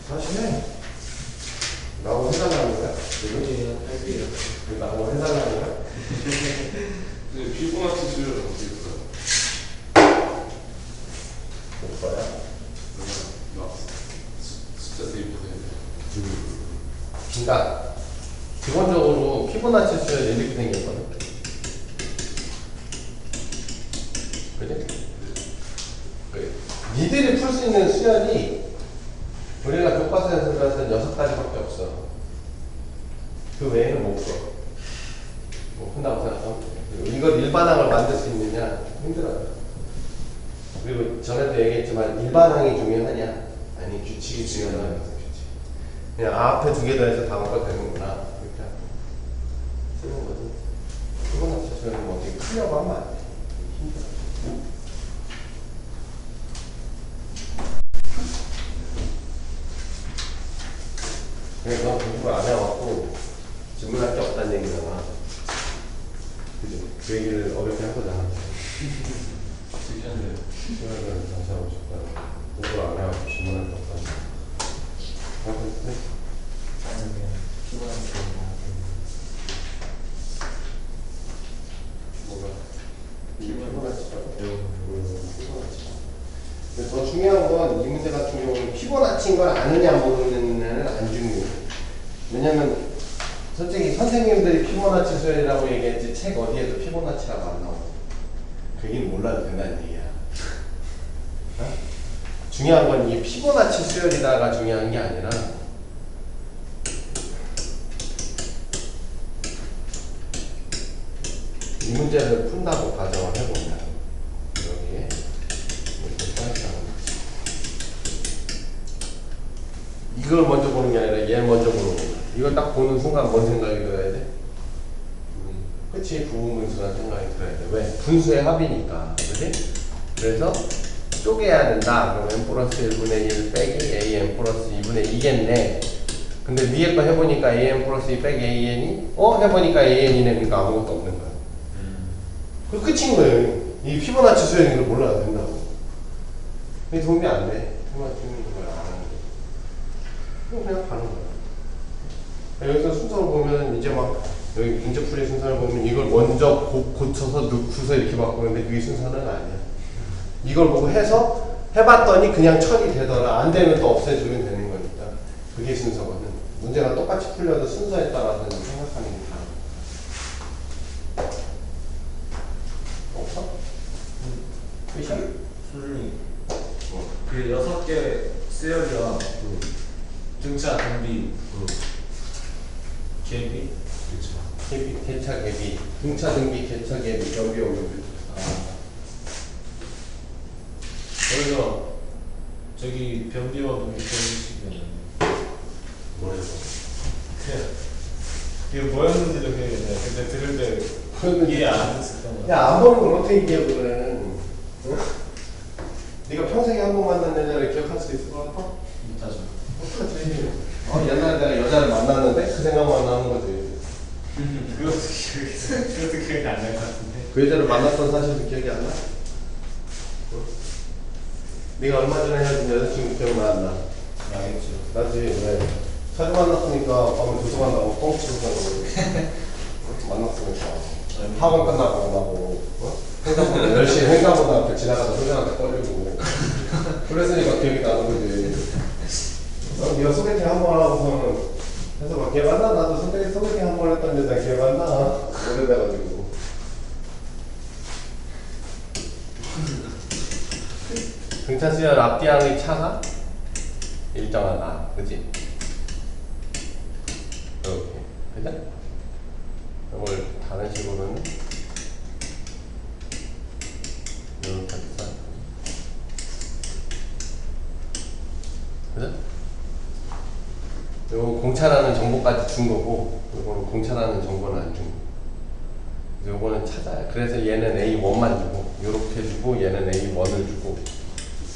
다시 해. 나하고 해달라는 거야? 네, 할게요. 나하고 해달라는 거야? 근데 피부나치 수요는 어떻게 풀어요? 거야. 막 숫자 대입해서 그러니까 기본적으로 피보나치 수열 이렇게 생겼거든. 그지? 그래. 니들이 풀 수 있는 수열이 우리가 교과서에서 배웠던 6가지밖에 없어. 그 외에는 못 풀어. 뭐 푼다고 생각하면. 그리고 이걸 일반항을 만들 수 있느냐 힘들어요. 그리고 전에도 얘기했지만 일반항이 중요하냐? 아니 규칙이 중요하다는 거죠. 규칙. 그냥 앞에 2개 더해서 다 먹어도 되는구나 이렇게 쓰는 거지. 피보나치 수열은 뭐 어떻게 풀려고 하면 안 돼. 힘들어. 그래서 넌 공부를 안 해왔고 질문할 게 없다는 얘기잖아. 그지? 그 얘기를 어렵게 한 거잖아. 시간을 장사하고 싶다. 공부를 안 해왔고 질문할 게 없다는 얘기. 뭐가? 이게 피보나치라고? 피보나치. 근데 더 중요한 건 이 문제 같은 경우는 피보나치인 걸 아느냐 모르는 애는 안 중요해. 왜냐면 솔직히 선생님들이 피보나치 수열이라고 얘기했지 책 어디에도 피보나치라고 안 나와. 그 얘기는 몰라도 된다는 얘기야. 어? 중요한 건 이 피보나치 수열이다가 중요한 게 아니라 이 문제를 푼다고 가정을 해보면 여기에 이렇게 써있다는 거지. 이걸 먼저 보는 게 아니라 얘를 먼저 보는 거야. 이걸 딱 보는 순간 뭔 생각이 들어야 돼? 그치, 부분분수라는 생각이 들어야 돼. 왜? 분수의 합이니까. 그치? 그래서 쪼개야 된다. 그럼 n 플러스 1분의 1 빼기 an 플러스 2분의 2겠네. 근데 위에 거 해보니까 an 플러스 2 빼기 an이 해보니까 an이네. 그러니까 아무것도 없는 거야. 그 끝인 거예요. 이 피보나치 수열인 걸 몰라도 된다고. 근데 도움이 안 돼. 피보나치는 걸 안 하는 거. 그냥 가는 거야. 여기서 순서를 보면 이제 막 여기 문제풀이 순서를 보면 이걸 먼저 고쳐서 넣고서 이렇게 바꾸는데 그게 순서는 아니야. 이걸 보고 해서 해봤더니 그냥 처리되더라. 안 되면 또 없애주면 되는 거니까. 그게 순서거든. 문제가 똑같이 풀려도 순서에 따라서는 생각하는 게 다르다. 없어? 끝이야? 선생님 그 6개 수열이랑 등차 등비 계비 개차 개비, 등차 등비, 개차 개비, 변비 오변비. 그래서 저기 변비와 분비 변비식이었는데 뭐래서? 이게 뭐였는지도 기억이 안 나요. 근데 들을 때 이해 안 했었던 거. 야, 안 보는 걸 어떻게 기억을 해? 응? 네가 평생에 한 번 만난 여자를 기억할 수 있을 것 같아? 못하죠. 어떡하지? 옛날에 내가 여자를 만났는데 그 생각만 나는 거지. 그것도 기억이 안 날 것 같은데. 그 여자를 만났던 사실도 기억이 안 나? 응? 네가 얼마 전에 헤어진 여자친구 기억나 안 나? 나겠죠. 나지. 왜? 자주 만났으니까 밤에 도서관나고 뻥치고 가고 만났으니까 학원 끝나고 나고 횡단보도 10시에 횡단보도 앞에 지나가다 소장한테 꺼지고 그랬으니까 기억이 나는 거지. 네가 소개팅 한 번 하고서는 해서 막 기억 안 나? 나도 소개팅 한 번 했던 여자 기억 안 나? 오래돼가지고 등차수열 앞뒤항의 차가 일정하다. 그치? 이렇게. 그죠? 이걸 다른 식으로는 이렇게 해서 그죠? 요거 공차라는 정보까지 준 거고 요거는 공차라는 정보는 안 준 거고 요거는 찾아요. 그래서 얘는 A1만 주고 요렇게 주고 얘는 A1을 주고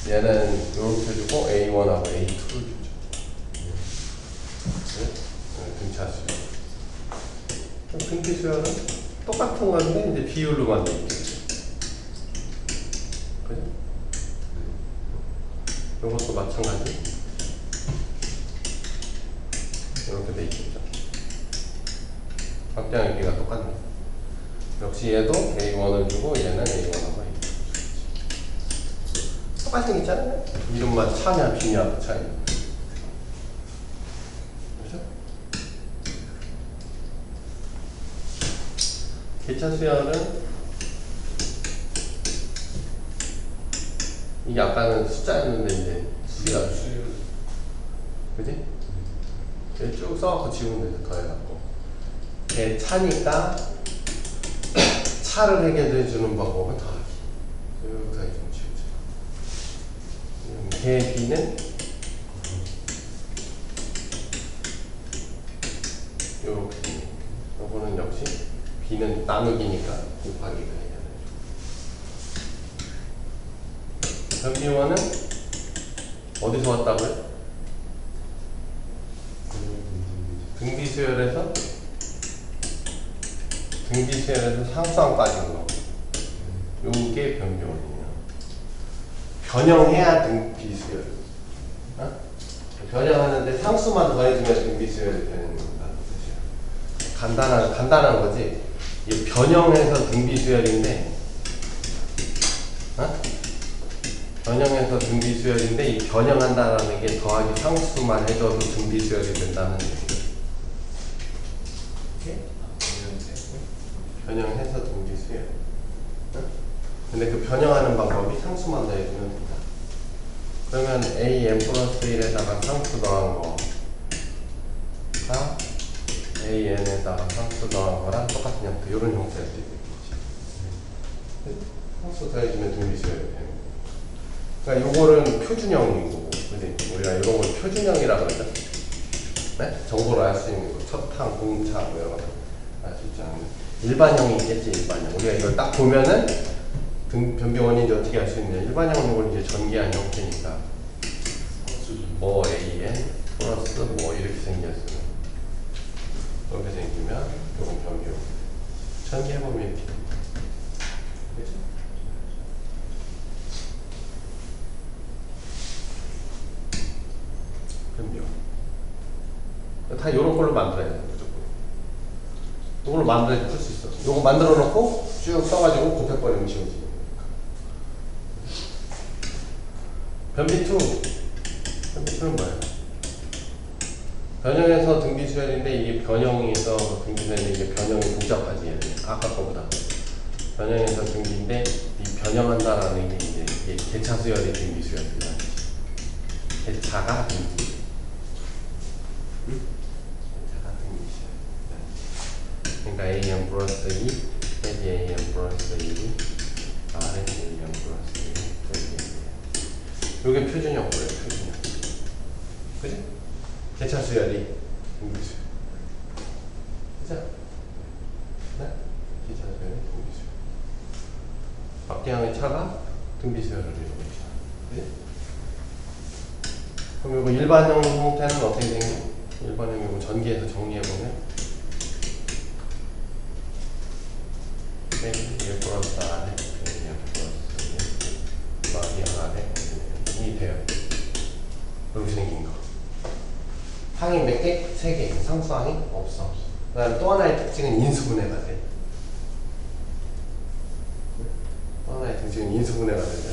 얘는 요렇게 주고 A1하고 A2를 주죠. 등차수열. 등기수열은 똑같은 건데 이제 비율로만 돼 있죠. 그죠? 요것도 마찬가지. 이렇게 돼 있겠죠. 확장 여기가 똑같네. 역시 얘도 A1을 주고 얘는 A1하고 A2를 주고 똑같이 생겼잖아요. 이름만 차냐 비냐 차이. 그렇죠? 개차 수열은 이게 아까는 숫자였는데 이제 수열. 그지? 쭉 써갖고 지우면 되죠. 더해갖고. 개 차니까 차를 해결해주는 방법은 더하기. 여기까지 좀 지우죠. 개 B는 요렇게. 요거는 역시 B는 나누기니까 곱하기가 해야 되죠. 변비원은 어디서 왔다고요? 등비수열에서 상수항 빠진 거. 요게 변비원이에요. 변형해야 등비수열. 어? 변형하는데 상수만 더해주면 등비수열이 되는 거다. 간단한 거지. 이게 변형해서 등비수열인데, 어? 변형해서 등비수열인데 이 변형한다라는 게 더하기 상수만 해줘도 등비수열이 된다는 얘기예요. 변형해서 등비수열. 근데 그 변형하는 방법이 상수만 더해주면 된다. 그러면 an 플러스 1에다가 상수 더한 거가 an에다가 상수 더한 거랑 똑같은 형태, 이런 형태일 수 있겠지. 상수 더해주면 등비수열이 되는 거고. 그러니까 요거는 표준형인 거고, 그지? 우리가 이런 걸 표준형이라고 그러죠. 네? 정보를 알 수 있는 거, 첩탕, 공차, 뭐 이런 거 알 수 있지 않는. 일반형이 있겠지, 일반형. 우리가 이걸 딱 보면은 변비원이 이제 어떻게 할 수 있냐. 일반형은 이걸 이제 전개한 형태니까. 뭐 an 플러스 뭐 이렇게 생겼으면. 이렇게 생기면 요건 변비원. 전개해보면 이렇게 됩니다. 그렇죠? 변비원. 다 요런 걸로 만들어야 돼. 이걸 만들어야 풀 수 있어. 이거 만들어 놓고 쭉 써가지고 곱해버리면 쉬워지니까. 변비2. 변비2는 뭐예요? 변형에서 등비수열인데 이게 변형에서 등비수열인데 이게 변형이 복잡하지. 아까 거보다. 변형에서 등비인데 이 변형한다라는 게 이제 이게 개차수열이 등비수열이다. 개차가 등비. 그러니까 an 플러스 2 빼기 an 플러스 2 아래 an 플러스 2 빼기 an. 요게 표준형 거예요. 표준형. 그지? 개차 수열이 등비수열. 그죠? 네? 개차 수열이 등비수열. 앞뒤항의 차가 등비수열을 이루고 있죠. 그지? 그럼 요거 일반형 형태는 어떻게 생겨? 일반형 이거 전개해서 정리해보면 1 플러스 아래 1 플러스 더하기 아래 2 돼요. 이렇게 생긴 거. 항이 몇 개? 3개. 상수항이 없어. 그 다음 또 하나의 특징은 인수분해가 돼. 또 하나의 특징은 인수분해가 되죠.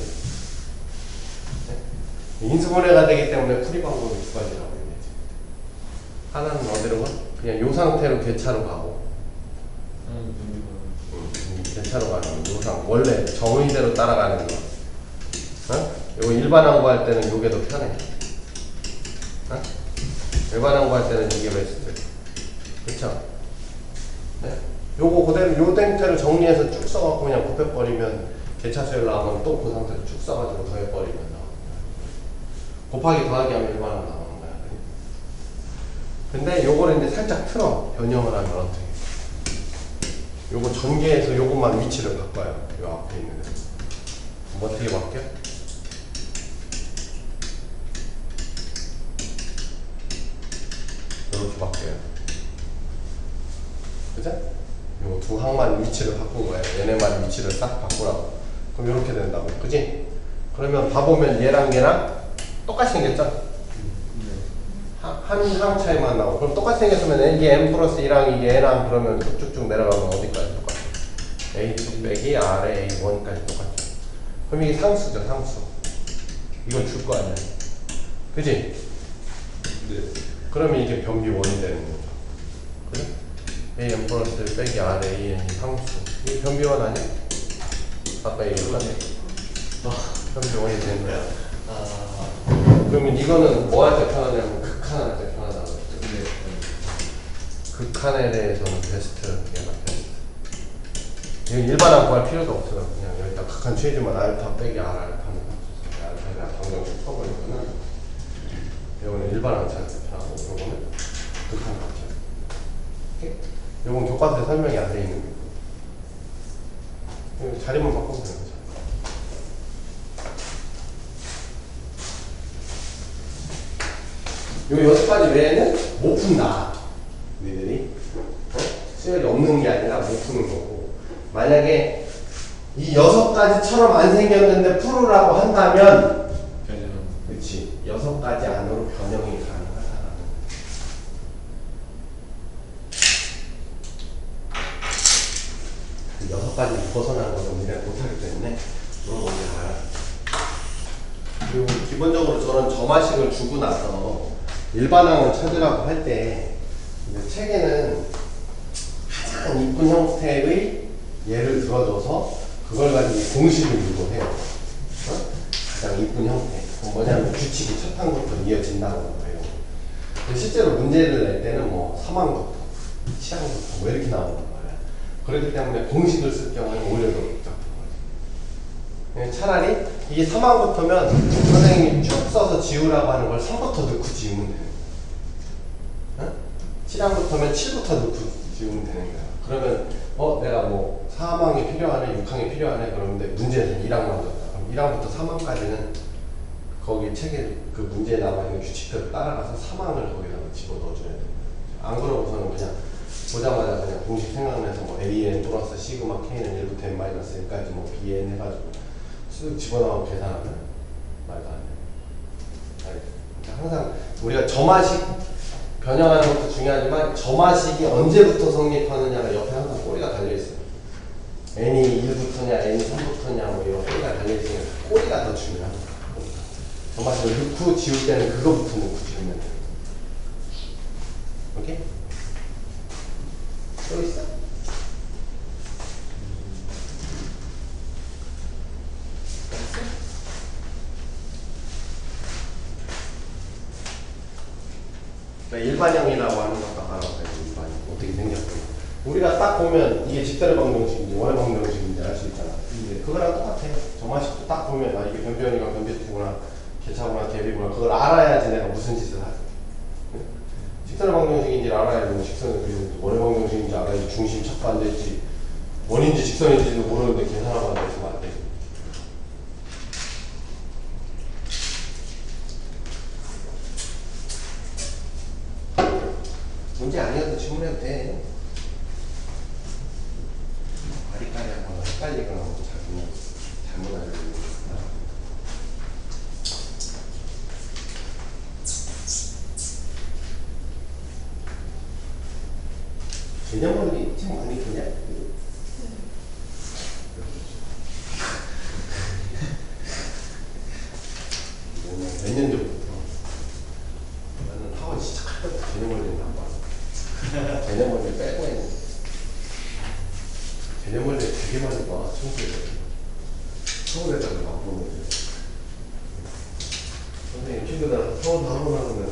네? 인수분해가 되기 때문에 풀이 방법이 두 가지라고 얘기했지. 하나는 어디로 가? 그냥 요 상태로 괴차로 가고 개차로 가는 거, 요상 원래 정의대로 따라가는 거. 어? 요거 일반항고 할 때는 요게 더 편해. 어? 일반항고 할 때는 이게 베스트. 그쵸? 네? 요거 그대로 요 땡태를 정리해서 쭉 써갖고 그냥 곱해버리면 개차수열 나오면 또 그 상태로 쭉 써가지고 더해버리면 나오는 거야. 곱하기 더하기 하면 일반항 나오는 거야. 근데 요거를 이제 살짝 틀어. 변형을 하면 어떻게? 요거 전개해서 요것만 위치를 바꿔요. 요 앞에 있는 애. 그럼 어떻게 바뀌어? 이렇게 바뀌어요. 그죠? 요 두 항만 위치를 바꾼 거예요. 얘네만 위치를 딱 바꾸라고. 그럼 이렇게 된다고. 그지? 그러면 봐보면 얘랑 얘랑 똑같이 생겼죠? 한 항 차이만 나오고. 그럼 똑같이 생겼으면 이게 n 플러스 1항 이게 n항 그러면 쭉쭉쭉 내려가면 어디까지 똑같아? A2 빼기 아래 A1까지 똑같죠. 그럼 이게 상수죠, 상수. 이건 줄 거 아니야. 그지? 네. 그러면 이게 변비 원이 되는 거죠. 그래? an 플러스 빼기 r an이 상수. 이게 변비 원 아니야? 아까 얘기했잖아. 변비 원이 되는 거야. 그러면 이거는 뭐 할 때 편하냐면 극한할 때 편하다고 했죠. 네. 극한에 대해서는 베스트, 얘가 베스트. 이건 일반항 구할 필요도 없어요. 그냥 여기다 극한 취해주면 알파 빼기 r 알파는 상수죠. 알파가 방정식 써버리거나. 이거는 일반항 찾을 때 편하고, 이거는 극한 합쳐. 오케이? 이건 교과서에 설명이 안 돼 있는 거고. 자리만 바꾸면 되는 거죠. 요 6가지 외에는 못 푼다. 너희들이 수열이 없는 게 아니라 못 푸는 거고, 만약에 이 6가지처럼 안 생겼는데 풀으라고 한다면 변형. 그렇지 6가지 안으로 변형이 가능하다라는 그 6가지 벗어나는 거는 우리가 못하기 때문에 물어보는 게 나아요. 그리고 기본적으로 저런 점화식을 주고 나서 일반항을 찾으라고 할 때 책에는 가장 이쁜 형태의 예를 들어줘서 그걸 가지고 공식을 유도해요. 가장 이쁜 형태. 그건 뭐냐면 규칙이 첫 항부터 이어진다는 거예요. 근데 실제로 문제를 낼 때는 뭐 3항부터, 7항부터 뭐 이렇게 나오는 거예요. 그렇기 때문에 공식을 쓸 경우는 오히려 더 복잡한 거예요. 차라리 이게 3항부터면 선생님이 쭉 써서 지우라고 하는 걸 3부터 넣고 지우면 돼요. 7항부터면 7부터 넣고 지우면 되는 거야. 그러면 내가 뭐 4항이 필요하네, 6항이 필요하네 그러는데 문제는 1항만 줬다. 그럼 1항부터 3항까지는 거기 책에 그 문제에 나와 있는 규칙대로 따라가서 3항을 거기다가 집어 넣어줘야 돼. 안 그러고서는 그냥 보자마자 그냥 공식 생각나서 뭐 AN 플러스 시그마 K는 1부터 N-1까지 뭐 BN 해가지고 쓱 집어넣고 계산하면 말도 안 돼. 그러니까 항상 우리가 점화식 변형하는 것도 중요하지만 점화식이 언제부터 성립하느냐가 옆에 항상 꼬리가 달려있어요. n이 1부터냐 n이 3부터냐 뭐 이런 꼬리가 달려있으니까 꼬리가 더 중요합니다. 점화식을 넣고 지울 때는 그거부터 넣고 지우면 돼요. 오케이? 또 있어? 일반형이라고 하는 것도 알아봐요. 일반형 어떻게 생겼구나. 우리가 딱 보면 이게 직선의 방정식인지 원의 방정식인지 알 수 있잖아. 그거랑 똑같아요. 점화식도 딱 보면 이게 변변이가 변비투구나 개차구나 대비구나 그걸 알아야지 내가 무슨 짓을 하지. 직선의 방정식인지 알아야지 뭐 직선을 그리는지 원의 방정식인지 알아야지 중심 찾고 앉아있지 원인지 직선인지도 모르는데 계산하고 앉아있으면 안 돼. 문제 아니어도 질문해도 돼. 아리까리 하거나 헷갈리거나 자기는 잘못 알고 있는 거야. 개념머리 책 많이 보냐? 몇 년 전부터 나는 학원 시작할 때부터 개념머리는 안 봐. 개념머리를 빼고 했는데 개념머리 되게 많이 봐. 서울에다가 막 보는 거지. 선생님 친구들 서울 학원 하는 애들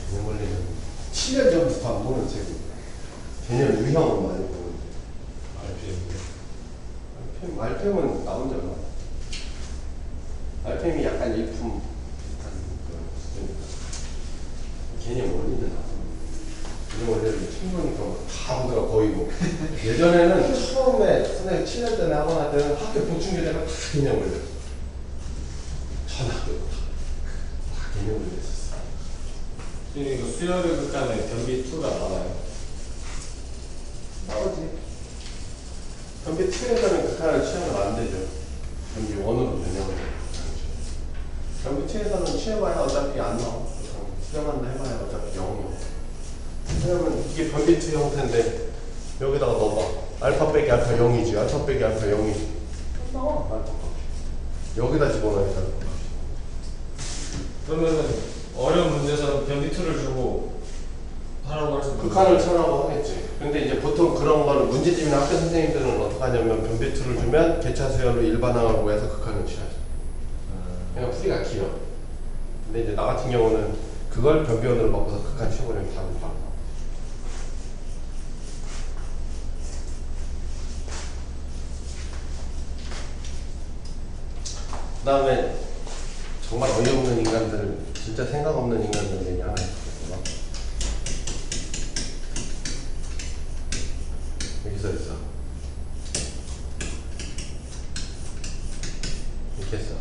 개념머리는 7년 전부터 안 보는 책이 개념 유형을 많이 보는데 RPM은 나 혼자 봐. RPM이 약간 일품 비슷한 그런 수준이다. 개념 원리는 안 보는 개념 원리를 친구니까 다 보더라 거의 뭐. 예전에는 처음에 선생님 7년 전에 학원 할 때는 학교 보충교재가 다 개념 원리였어. 전 학교 다 개념 원리였었어. 이거 수열의 극한에 변비2가 나와요. 나오지. 변비 2에서는 극한을 취하면 안 되죠. 변비 1으로 변형을 해요. 변비 2에서는 취해봐야 어차피 안 나와. 수렴한다 해봐야 어차피 0이요. 왜냐면 이게 변비 2 형태인데 여기다가 넣어봐. 알파 빼기 알파 0이지. 알파 빼기 알파 0이지. 나와. 알파 값이. 여기다 집어넣어야 돼. 그러면은 어려운 문제에서는 변비투를 주고 하라고 할 수 있는 극한을 쳐라고 하겠지. 근데 이제 보통 그런 거는 문제집이나 학교 선생님들은 어떻게 하냐면 변비투를 주면 개차 수열로 일반항을 구해서 극한을 취하죠. 그냥 풀이가 길어. 근데 이제 나 같은 경우는 그걸 변비원으로 바꿔서 극한 치워버리면 답이 바로 나와. 그 다음에 정말 어이없는 인간들, 진짜 생각 없는 인간들 얘기 하나 있었구나. 여기서 있어. 이렇게 했어.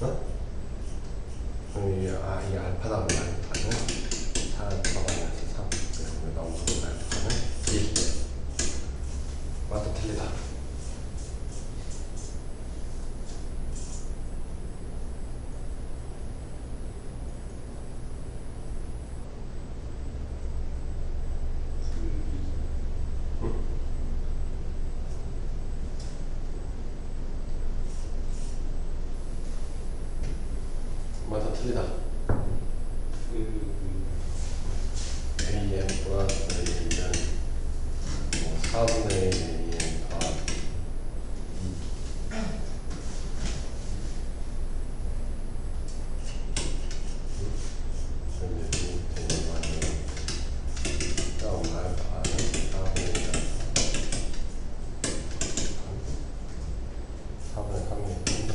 어? 그럼 이게, 이게 알파다 그러면 알파는 4 알파 마이너스 3. 그래서 나온 거는 알파는 1. 맞다, 틀리다. 맞다, 틀리다. AM 플러스 A는 4분의 AM 더하기 2. 그럼 이제 되는 거는 다음 알파는 4분의 1. 4분의 3이니까.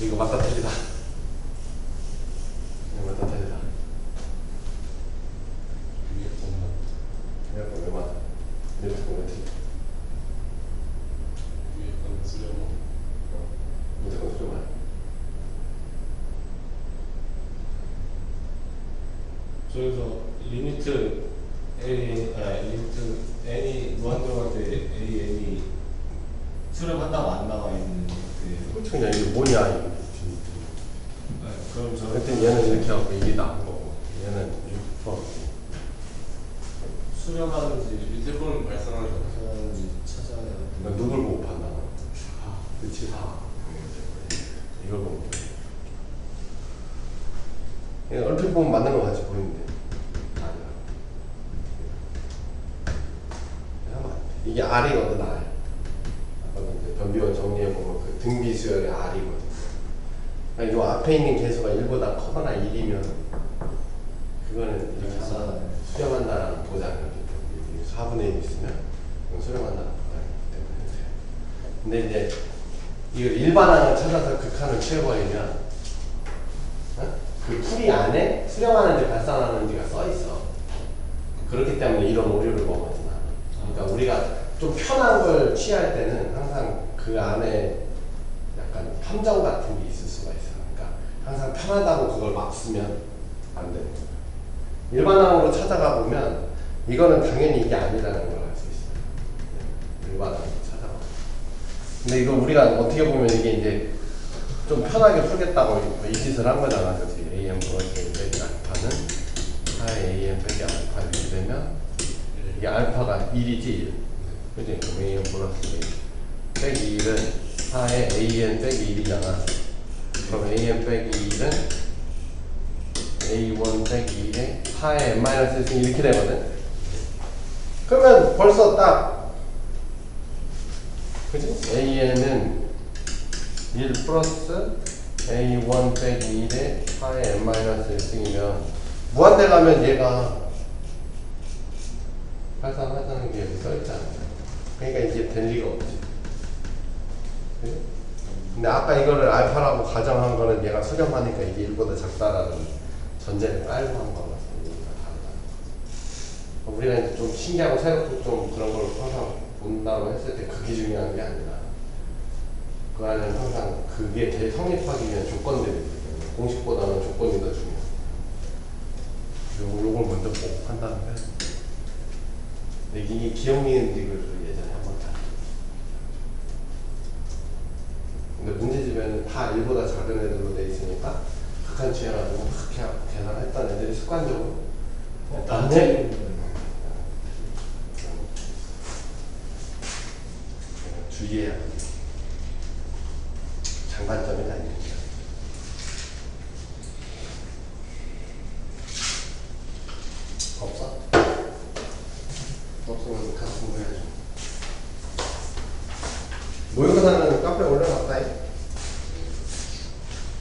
이거 맞다 틀리다. 이거 맞다 틀리다. 위에 것만 이거 왜 맞아? 이렇게 보면 틀려. 위에 거는 쓰려고 무조건 틀려만. 저기서 리미트 리미트 n이 무한정할 때 an이 수렴한다고 안 나와 있는 그 그렇죠. 그냥 이게 뭐냐 이거. 그럼 저 하여튼 얘는 이렇게 하고 이게 나온 거고 얘는 6%. 수렴하는지 밑에 거는 발산하는 거 하는지 찾아야 너 누굴 보고 판단하나? 그렇지. 이걸 보고. 그냥 얼핏 보면 맞는 거 같이 보이는데 아니야. 이게 R이거든, R. 아까 이제 변비원 정리해 보면 그 등비 수열의 R이거든. 그러니까 요 앞에 있는 개수가 1보다 커거나 1이면 그거는 이렇게 하면 수렴한다라는 보장이기 때문에 4분의 1 있으면 그건 수렴한다는 보장이기 때문에. 근데 이제 이걸 일반항을 찾아서 극한을 취해버리면 그 풀이 안에 수렴하는지 발산하는지가 써 있어. 그렇기 때문에 이런 오류를 범하진 않아. 그러니까 우리가 좀 편한 걸 취할 때는 항상 그 안에 약간 함정 같은 게 있을 수가 있어. 그러니까 항상 편하다고 그걸 막 쓰면 안 되는 거야. 일반항으로 찾아가 보면 이거는 당연히 이게 아니라는 걸 알 수 있어요. 일반항으로 찾아가. 근데 이거 우리가 어떻게 보면 이게 이제 좀 편하게 풀겠다고 이 짓을 한 거잖아. 그렇지? AM 플러스 빼기 알파는 4의 AM 빼기 알파 이렇게 되면 이게 알파가 1이지 1. 그치? 그럼 AM 플러스 빼기 1은 4의 AN 빼기 1이잖아. 그럼 AM 빼기 1은 A1 빼기 1에 4의 N-1 이렇게 되거든? 그러면 벌써 딱 그치? AN은 1 플러스 A1 빼기 1에 4의 N-1이면 무한대 가면 얘가 발산하자는 게 여기 써있잖아. 그러니까 이게 될 리가 없지. 그치? 근데 아까 이거를 알파라고 가정한 거는 얘가 수렴하니까 이게 1보다 작다라는 전제를 깔고 한 거라서 얘기가 다르다는 거지. 우리가 이제 좀 신기하고 새롭고 좀 그런 걸 항상 본다고 했을 때 그게 중요한 게 아니라 그 안에는 항상 그게 성립하기 위한 조건들이 있기 때문에 공식보다는 조건이 더 중요해. 요걸 먼저 꼭 판단을 해. 근데 이게 기억니은 릭을 예전에 한번 다. 근데 문제집에는 다 1보다 작은 애들로 돼 있으니까 극한 취해가지고 그렇게 계산했던 애들이 습관적으로 단체 장단점이 다 있는 거야. 없어? 없으면 가서 공부해야죠. 모의고사는 카페에 올려놔.